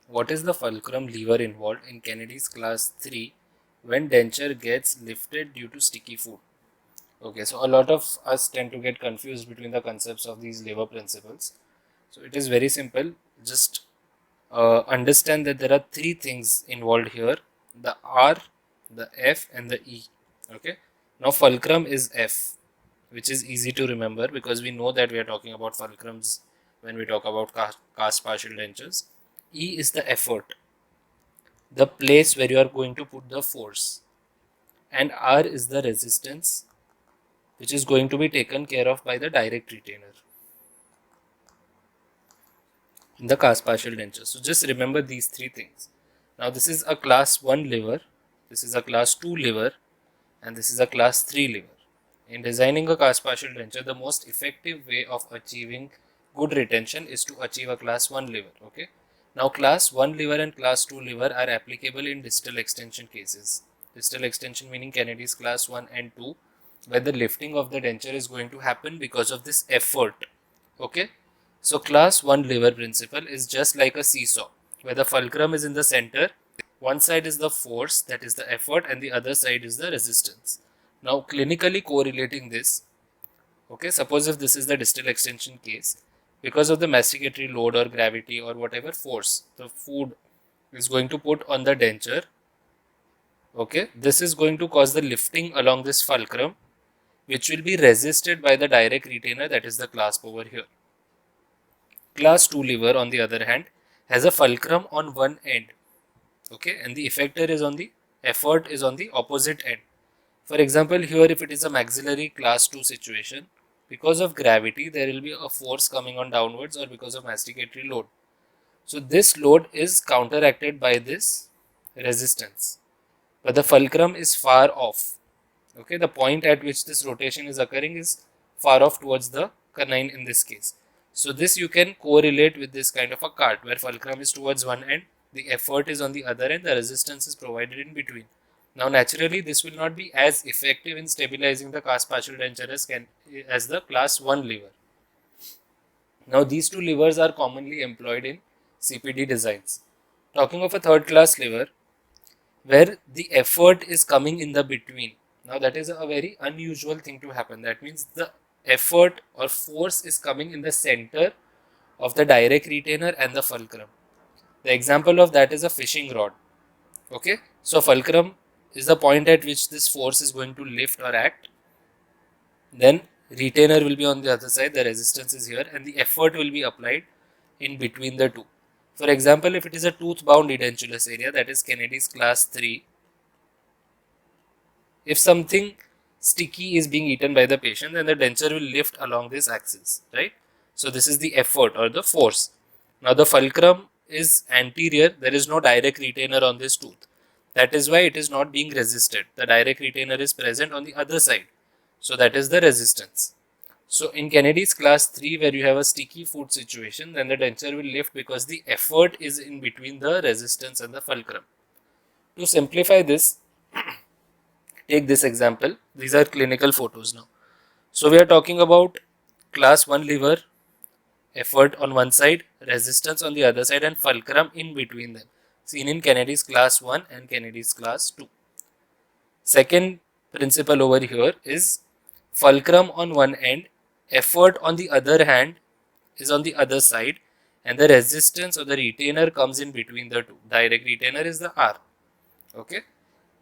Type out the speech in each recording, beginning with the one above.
What is the fulcrum lever involved in Kennedy's class 3 when denture gets lifted due to sticky food? Okay, so a lot of us tend to get confused between the concepts of these lever principles. So it is very simple. Just understand that there are three things involved here: the R, the F, and the E. Okay. Now fulcrum is F, which is easy to remember because we know that we are talking about fulcrums when we talk about cast partial dentures. E is the effort, the place where you are going to put the force, and R is the resistance, which is going to be taken care of by the direct retainer in the cast partial denture. So just remember these three things. Now this is a class 1 lever, this is a class 2 lever, and this is a class 3 lever. In designing a cast partial denture, the most effective way of achieving good retention is to achieve a class 1 lever. Okay. Now class 1 lever and class 2 lever are applicable in distal extension cases. Distal extension meaning Kennedy's class 1 and 2, where the lifting of the denture is going to happen because of this effort. Okay. So class 1 lever principle is just like a seesaw, where the fulcrum is in the center. One side is the force, that is the effort, and the other side is the resistance. Now clinically correlating this, okay, suppose if this is the distal extension case, because of the masticatory load or gravity or whatever force the food is going to put on the denture, okay, this is going to cause the lifting along this fulcrum, which will be resisted by the direct retainer, that is the clasp over here. Class 2 lever, on the other hand, has a fulcrum on one end, okay, and the effector is on the effort is on the opposite end. For example, here if it is a maxillary class 2 situation, because of gravity there will be a force coming on downwards, or because of masticatory load. So this load is counteracted by this resistance, but the fulcrum is far off. Okay, the point at which this rotation is occurring is far off towards the canine in this case. So this you can correlate with this kind of a cart, where fulcrum is towards one end, the effort is on the other end, the resistance is provided in between. Now naturally this will not be as effective in stabilizing the cast partial denture as the class 1 lever. Now these two levers are commonly employed in CPD designs. Talking of a third class lever, where the effort is coming in the between. Now that is a very unusual thing to happen. That means the effort or force is coming in the center of the direct retainer and the fulcrum. The example of that is a fishing rod. Okay, so fulcrum is the point at which this force is going to lift or act. Then retainer will be on the other side, the resistance is here, and the effort will be applied in between the two. For example, if it is a tooth bound edentulous area, that is Kennedy's class 3, if something sticky is being eaten by the patient, then the denture will lift along this axis, right? So this is the effort or the force. Now the fulcrum is anterior, there is no direct retainer on this tooth. That is why it is not being resisted. The direct retainer is present on the other side. So that is the resistance. So in Kennedy's class 3, where you have a sticky food situation, then the denture will lift because the effort is in between the resistance and the fulcrum. To simplify this, take this example. These are clinical photos now. So we are talking about class 1 lever, effort on one side, resistance on the other side, and fulcrum in between them, seen in Kennedy's class 1 and Kennedy's class 2. Second principle over here is fulcrum on one end, effort on the other hand is on the other side, and the resistance or the retainer comes in between the two. Direct retainer is the R. Okay.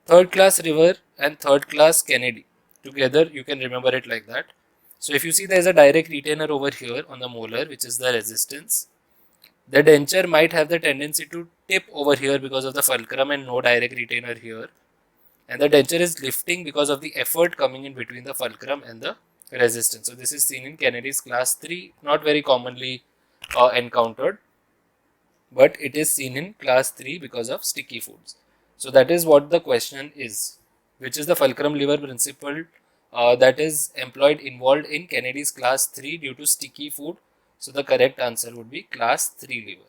Third class river and third class Kennedy. Together you can remember it like that. So if you see there is a direct retainer over here on the molar, which is the resistance, the denture might have the tendency to tip over here because of the fulcrum and no direct retainer here. And the denture is lifting because of the effort coming in between the fulcrum and the resistance. So this is seen in Kennedy's class 3, not very commonly encountered, but it is seen in class 3 because of sticky foods. So that is what the question is, which is the fulcrum lever principle that is involved in Kennedy's class 3 due to sticky food. So the correct answer would be class 3 lever.